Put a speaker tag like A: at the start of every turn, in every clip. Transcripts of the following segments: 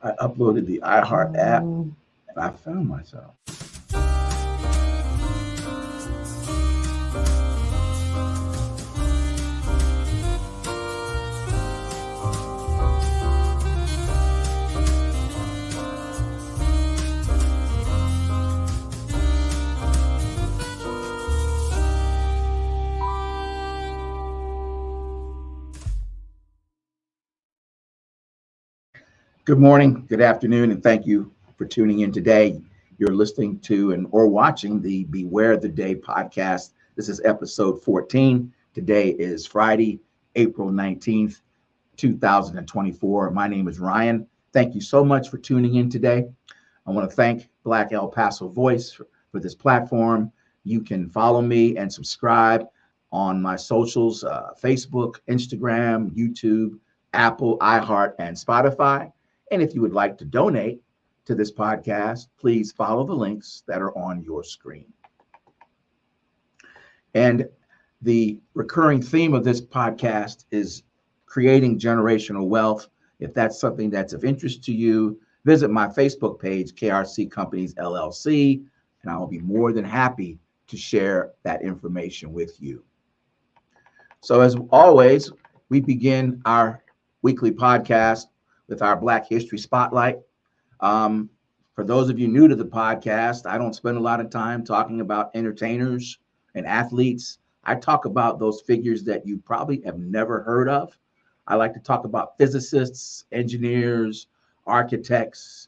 A: I uploaded the iHeart app and I found myself. Good morning, good afternoon, and thank you for tuning in today. You're listening to or watching the Beware the Day podcast. This is episode 14. Today is Friday, April 19th, 2024. My name is Ryan. Thank you so much for tuning in today. I want to thank Black El Paso Voice for this platform. You can follow me and subscribe on my socials, Facebook, Instagram, YouTube, Apple, iHeart, and Spotify. And if you would like to donate to this podcast, please follow the links that are on your screen. And the recurring theme of this podcast is creating generational wealth. If that's something that's of interest to you, visit my Facebook page, KRC Companies LLC, and I will be more than happy to share that information with you. So as always, we begin our weekly podcast with our Black History Spotlight. For those of you new to the podcast, I don't spend a lot of time talking about entertainers and athletes. I talk about those figures that you probably have never heard of. I like to talk about physicists, engineers, architects,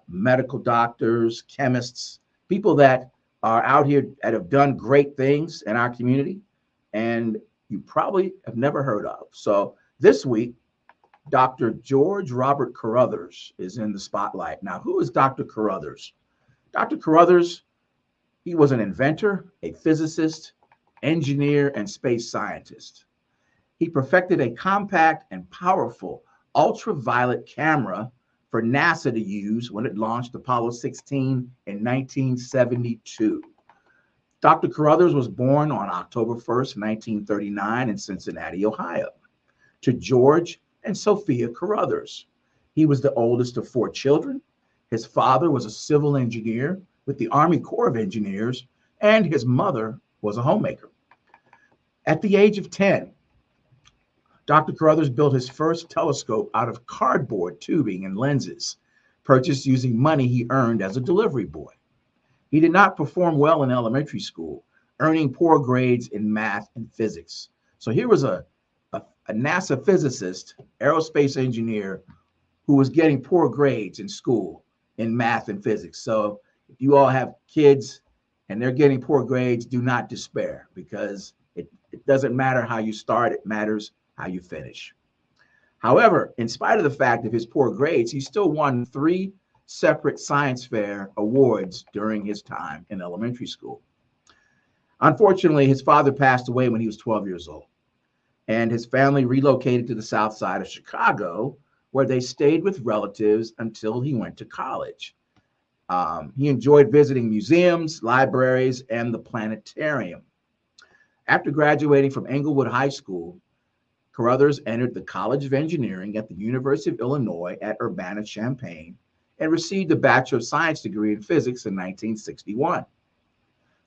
A: medical doctors, chemists, people that are out here that have done great things in our community and you probably have never heard of. So this week, Dr. George Robert Carruthers is in the spotlight. Now, who is Dr. Carruthers? Dr. Carruthers, he was an inventor, a physicist, engineer, and space scientist. He perfected a compact and powerful ultraviolet camera for NASA to use when it launched Apollo 16 in 1972. Dr. Carruthers was born on October 1st, 1939 in Cincinnati, Ohio, to George and Sophia Carruthers. He was the oldest of 4 children. His father was a civil engineer with the Army Corps of Engineers, and his mother was a homemaker. At the age of 10, Dr. Carruthers built his first telescope out of cardboard tubing and lenses, purchased using money he earned as a delivery boy. He did not perform well in elementary school, earning poor grades in math and physics. So here was a NASA physicist, aerospace engineer, who was getting poor grades in school in math and physics. So if you all have kids and they're getting poor grades, do not despair, because it doesn't matter how you start, it matters how you finish. However, in spite of the fact of his poor grades, he still won 3 separate science fair awards during his time in elementary school. Unfortunately, his father passed away when he was 12 years old, and his family relocated to the south side of Chicago, where they stayed with relatives until he went to college. He enjoyed visiting museums, libraries, and the planetarium. After graduating from Englewood High School, Carruthers entered the College of Engineering at the University of Illinois at Urbana-Champaign and received a Bachelor of Science degree in physics in 1961.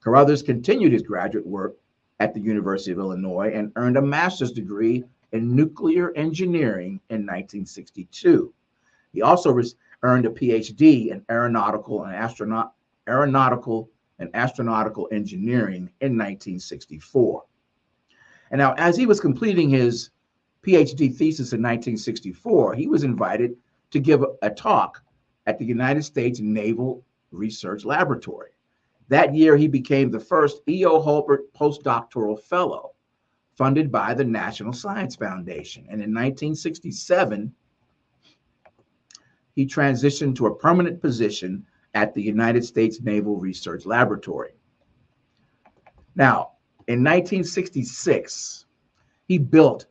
A: Carruthers continued his graduate work at the University of Illinois and earned a master's degree in nuclear engineering in 1962. He also earned a PhD in aeronautical and astronautical engineering in 1964. And now, as he was completing his PhD thesis in 1964, he was invited to give a talk at the United States Naval Research Laboratory. That year, he became the first E.O. Holbert postdoctoral fellow, funded by the National Science Foundation. And in 1967, he transitioned to a permanent position at the United States Naval Research Laboratory. Now, in 1966, he built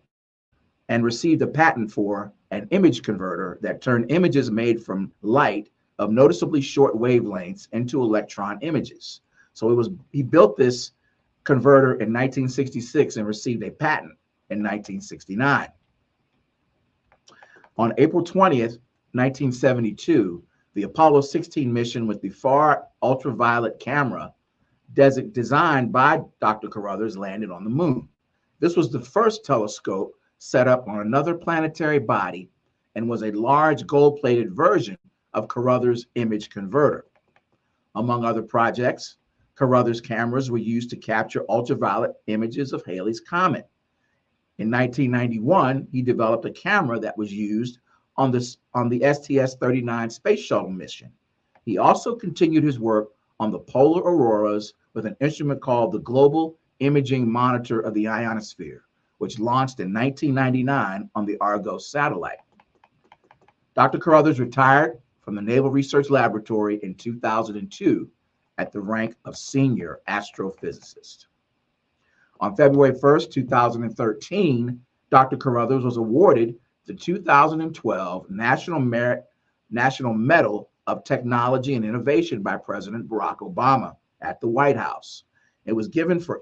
A: and received a patent for an image converter that turned images made from light of noticeably short wavelengths into electron images. So he built this converter in 1966 and received a patent in 1969. On April 20th, 1972, the Apollo 16 mission with the far ultraviolet camera designed by Dr. Carruthers landed on the moon. This was the first telescope set up on another planetary body and was a large gold-plated version of Carruthers' image converter. Among other projects, Carruthers cameras were used to capture ultraviolet images of Halley's Comet. In 1991, he developed a camera that was used on the STS-39 space shuttle mission. He also continued his work on the polar auroras with an instrument called the Global Imaging Monitor of the Ionosphere, which launched in 1999 on the Argos satellite. Dr. Carruthers retired from the Naval Research Laboratory in 2002 at the rank of senior astrophysicist. On February 1st, 2013, Dr. Carruthers was awarded the 2012 National Medal of Technology and Innovation by President Barack Obama at the White House. It was given for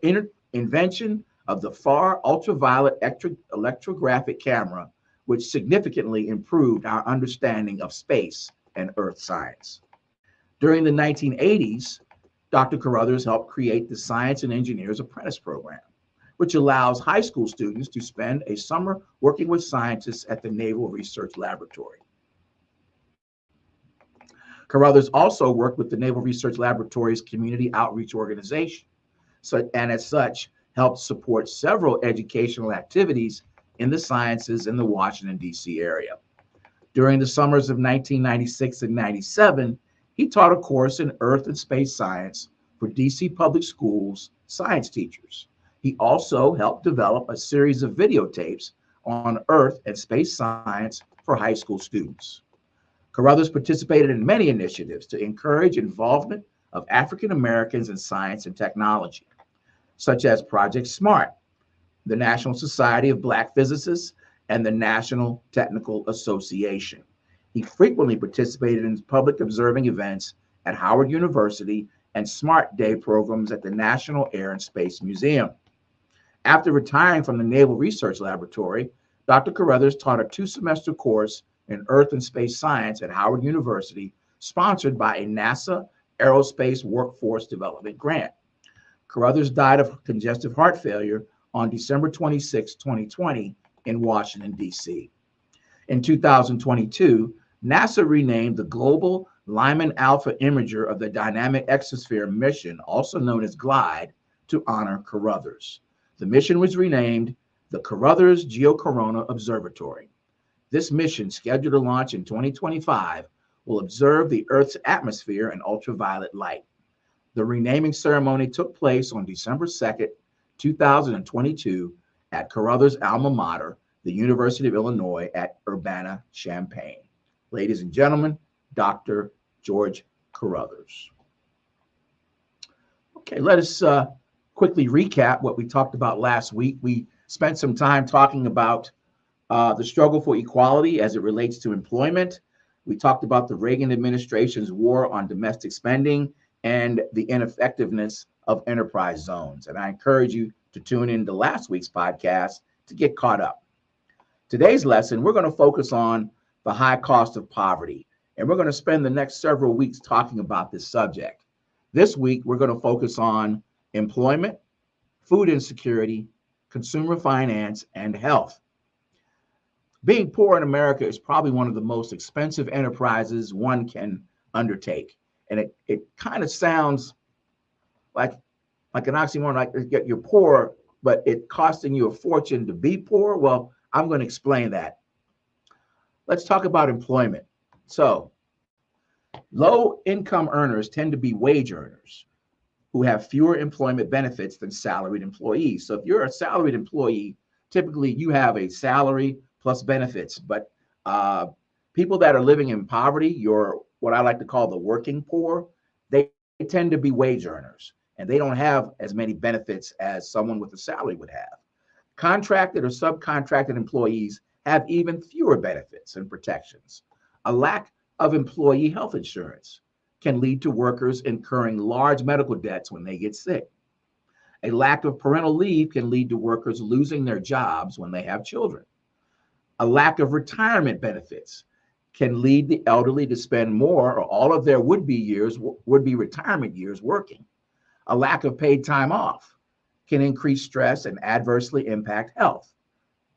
A: invention of the far ultraviolet electrographic camera, which significantly improved our understanding of space and Earth science. During the 1980s, Dr. Carruthers helped create the Science and Engineers Apprentice Program, which allows high school students to spend a summer working with scientists at the Naval Research Laboratory. Carruthers also worked with the Naval Research Laboratory's community outreach organization, and as such, helped support several educational activities in the sciences in the Washington, D.C. area. During the summers of 1996 and 97, he taught a course in Earth and space science for D.C. public schools science teachers. He also helped develop a series of videotapes on Earth and space science for high school students. Carruthers participated in many initiatives to encourage involvement of African Americans in science and technology, such as Project SMART, the National Society of Black Physicists, and the National Technical Association. He frequently participated in public observing events at Howard University and SMART Day programs at the National Air and Space Museum. After retiring from the Naval Research Laboratory, Dr. Carruthers taught a 2-semester course in Earth and Space Science at Howard University, sponsored by a NASA Aerospace Workforce Development Grant. Carruthers died of congestive heart failure on December 26, 2020 in Washington, D.C. In 2022, NASA renamed the Global Lyman Alpha Imager of the Dynamic Exosphere mission, also known as GLIDE, to honor Carruthers. The mission was renamed the Carruthers Geocorona Observatory. This mission, scheduled to launch in 2025, will observe the Earth's atmosphere and ultraviolet light. The renaming ceremony took place on December 2nd, 2022 at Carruthers' alma mater, the University of Illinois at Urbana-Champaign. Ladies and gentlemen, Dr. George Carruthers. Okay, let us quickly recap what we talked about last week. We spent some time talking about the struggle for equality as it relates to employment. We talked about the Reagan administration's war on domestic spending and the ineffectiveness of enterprise zones. And I encourage you to tune in to last week's podcast to get caught up. Today's lesson, we're going to focus on the high cost of poverty. And we're going to spend the next several weeks talking about this subject. This week, we're going to focus on employment, food insecurity, consumer finance, and health. Being poor in America is probably one of the most expensive enterprises one can undertake. And it kind of sounds like an oxymoron, like you're poor, but it costing you a fortune to be poor. Well, I'm going to explain that. Let's talk about employment. So, low income earners tend to be wage earners who have fewer employment benefits than salaried employees. So if you're a salaried employee, typically you have a salary plus benefits, but people that are living in poverty, you're what I like to call the working poor, they tend to be wage earners, and they don't have as many benefits as someone with a salary would have. Contracted or subcontracted employees have even fewer benefits and protections. A lack of employee health insurance can lead to workers incurring large medical debts when they get sick. A lack of parental leave can lead to workers losing their jobs when they have children. A lack of retirement benefits can lead the elderly to spend more or all of their would-be retirement years working. A lack of paid time off can increase stress and adversely impact health.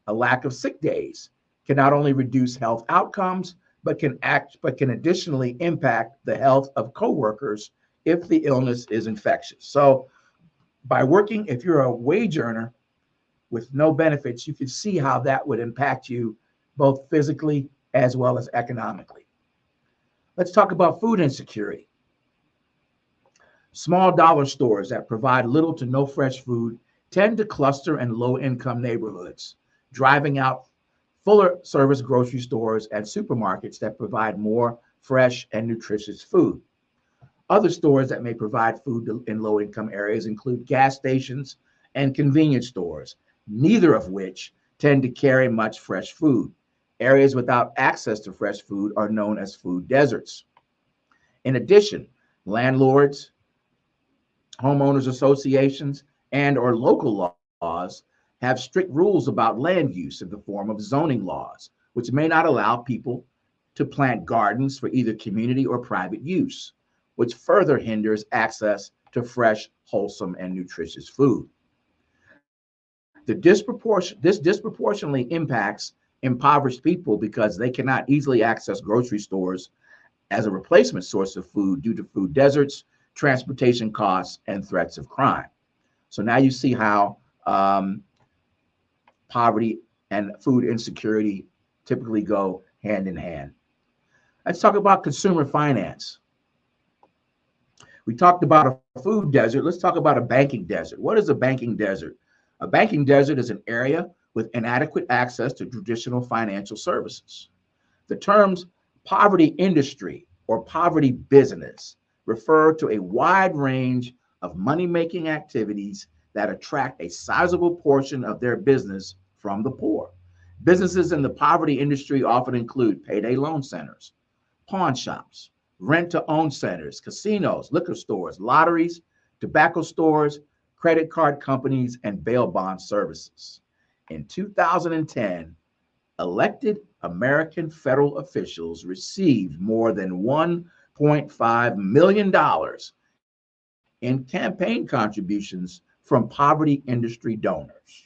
A: A lack of sick days can not only reduce health outcomes, but can additionally impact the health of coworkers if the illness is infectious. So by working, if you're a wage earner with no benefits, you can see how that would impact you both physically as well as economically. Let's talk about food insecurity. Small dollar stores that provide little to no fresh food tend to cluster in low-income neighborhoods, driving out fuller service grocery stores and supermarkets that provide more fresh and nutritious food. Other stores that may provide food in low-income areas include gas stations and convenience stores, neither of which tend to carry much fresh food. Areas without access to fresh food are known as food deserts. In addition, landlords, homeowners associations, and or local laws have strict rules about land use in the form of zoning laws, which may not allow people to plant gardens for either community or private use, which further hinders access to fresh, wholesome, and nutritious food. This disproportionately impacts impoverished people because they cannot easily access grocery stores as a replacement source of food due to food deserts, transportation costs, and threats of crime. So now you see how poverty and food insecurity typically go hand in hand. Let's talk about consumer finance. We talked about a food desert. Let's talk about a banking desert. What is a banking desert? A banking desert is an area with inadequate access to traditional financial services. The terms poverty industry or poverty business refer to a wide range of money-making activities that attract a sizable portion of their business from the poor. Businesses in the poverty industry often include payday loan centers, pawn shops, rent-to-own centers, casinos, liquor stores, lotteries, tobacco stores, credit card companies, and bail bond services. In 2010, elected American federal officials received more than $1.5 million in campaign contributions from poverty industry donors.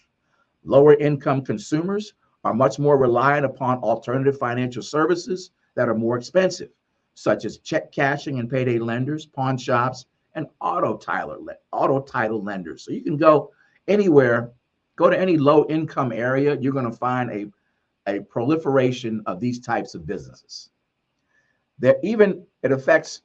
A: Lower income consumers are much more reliant upon alternative financial services that are more expensive, such as check cashing and payday lenders, pawn shops, and auto title lenders. So you can go anywhere, go to any low income area, you're going to find a proliferation of these types of businesses. It affects,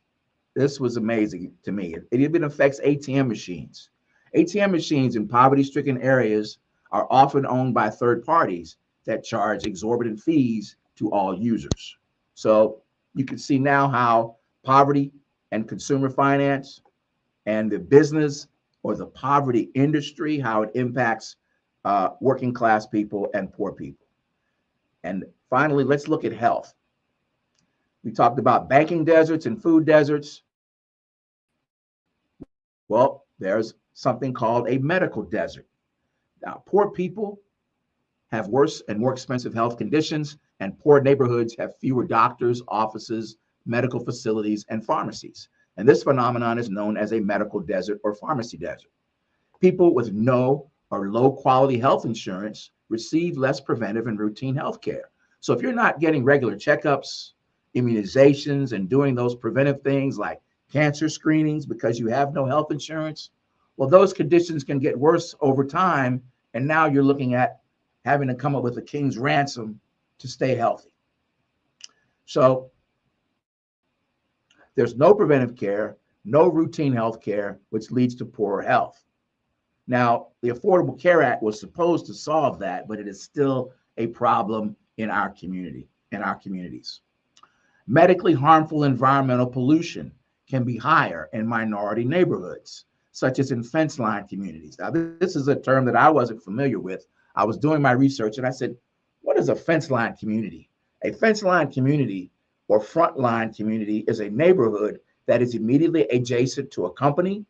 A: this was amazing to me, it even affects ATM machines. ATM machines in poverty-stricken areas are often owned by third parties that charge exorbitant fees to all users. So you can see now how poverty and consumer finance and the business or the poverty industry, how it impacts working class people and poor people. And finally, let's look at health. We talked about banking deserts and food deserts. Well, there's something called a medical desert. Now, poor people have worse and more expensive health conditions, and poor neighborhoods have fewer doctors, offices, medical facilities, and pharmacies. And this phenomenon is known as a medical desert or pharmacy desert. People with no or low quality health insurance receive less preventive and routine health care. So if you're not getting regular checkups, immunizations, and doing those preventive things like cancer screenings because you have no health insurance, well, those conditions can get worse over time. And now you're looking at having to come up with a king's ransom to stay healthy. So there's no preventive care, no routine health care, which leads to poorer health. Now, the Affordable Care Act was supposed to solve that, but it is still a problem in our communities. Medically harmful environmental pollution can be higher in minority neighborhoods, such as in fence line communities. Now, this is a term that I wasn't familiar with. I was doing my research and I said, what is a fence line community? A fence line community or frontline community is a neighborhood that is immediately adjacent to a company,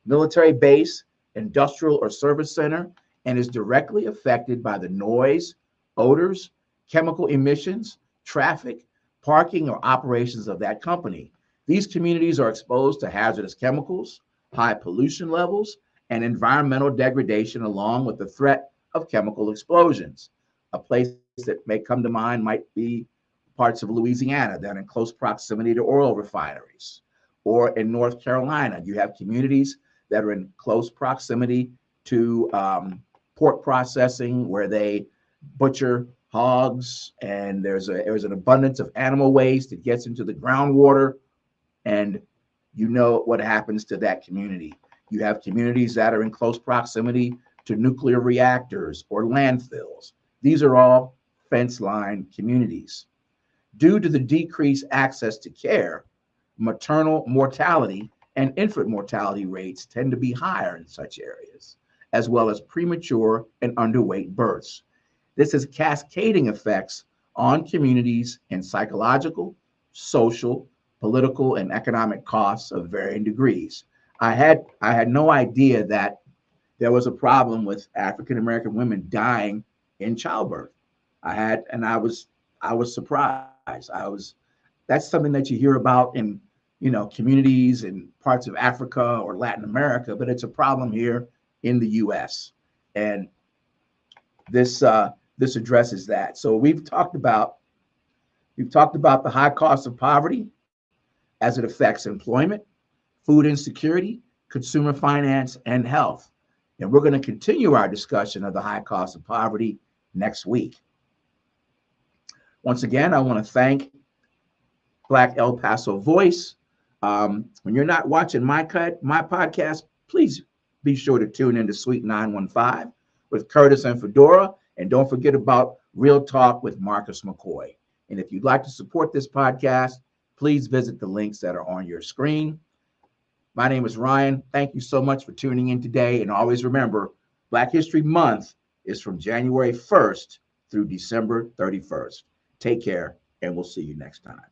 A: military base, industrial or service center, and is directly affected by the noise, odors, chemical emissions, traffic, parking, or operations of that company. These communities are exposed to hazardous chemicals, high pollution levels, and environmental degradation, along with the threat of chemical explosions. A place that may come to mind might be parts of Louisiana that are in close proximity to oil refineries. Or in North Carolina, you have communities that are in close proximity to pork processing, where they butcher hogs, and there's an abundance of animal waste that gets into the groundwater, and you know what happens to that community. You have communities that are in close proximity to nuclear reactors or landfills. These are all fence line communities. Due to the decreased access to care, maternal mortality and infant mortality rates tend to be higher in such areas, as well as premature and underweight births. This has cascading effects on communities in psychological, social, political, and economic costs of varying degrees. I had no idea that there was a problem with African American women dying in childbirth. I was surprised. That's something that you hear about in, communities in parts of Africa or Latin America, but it's a problem here in the U.S. And this addresses that. So we've talked about the high cost of poverty as it affects employment, food insecurity, consumer finance, and health. And we're going to continue our discussion of the high cost of poverty next week. Once again, I want to thank Black El Paso Voice. When you're not watching my podcast, please be sure to tune into Suite 915 with Curtis and Fedora. And don't forget about Real Talk with Marcus McCoy. And if you'd like to support this podcast, please visit the links that are on your screen. My name is Ryan. Thank you so much for tuning in today. And always remember, Black History Month is from January 1st through December 31st. Take care, and we'll see you next time.